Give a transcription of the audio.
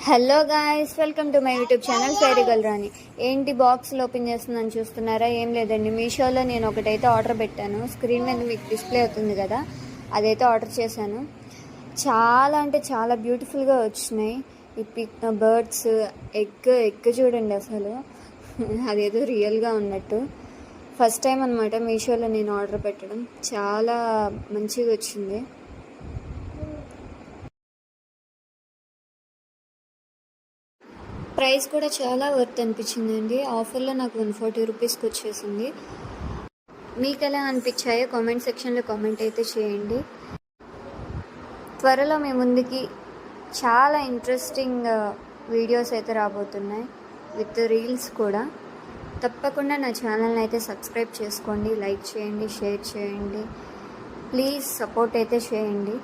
Hello guys, welcome to my YouTube channel fairy girl Rani. ఏంటి బాక్స్లో open చేస్తుందని చూస్తున్నారా? ఏం లేదండి, మీషోలో నేను ఒకటైతే ఆర్డర్ పెట్టాను. స్క్రీన్ మీద మీకు డిస్ప్లే అవుతుంది కదా, అదైతే ఆర్డర్ చేశాను. చాలా అంటే చాలా బ్యూటిఫుల్గా వచ్చినాయి. ఈ బర్డ్స్, ఎగ్ చూడండి అసలు అదేదో రియల్గా ఉన్నట్టు. ఫస్ట్ టైం అనమాట మీషోలో నేను ఆర్డర్ పెట్టడం. చాలా మంచిగా వచ్చింది. ప్రైస్ కూడా చాలా వర్త్ అనిపించిందండి. ఆఫర్లో నాకు 140 రూపీస్కి వచ్చేసింది. మీకు ఎలా అనిపించాయో కామెంట్ సెక్షన్లో కామెంట్ అయితే చేయండి. త్వరలో మీ ముందుకి చాలా ఇంట్రెస్టింగ్ వీడియోస్ అయితే రాబోతున్నాయి, విత్ రీల్స్ కూడా. తప్పకుండా నా ఛానల్ని అయితే సబ్స్క్రైబ్ చేసుకోండి, లైక్ చేయండి, షేర్ చేయండి. ప్లీజ్ సపోర్ట్ అయితే చేయండి.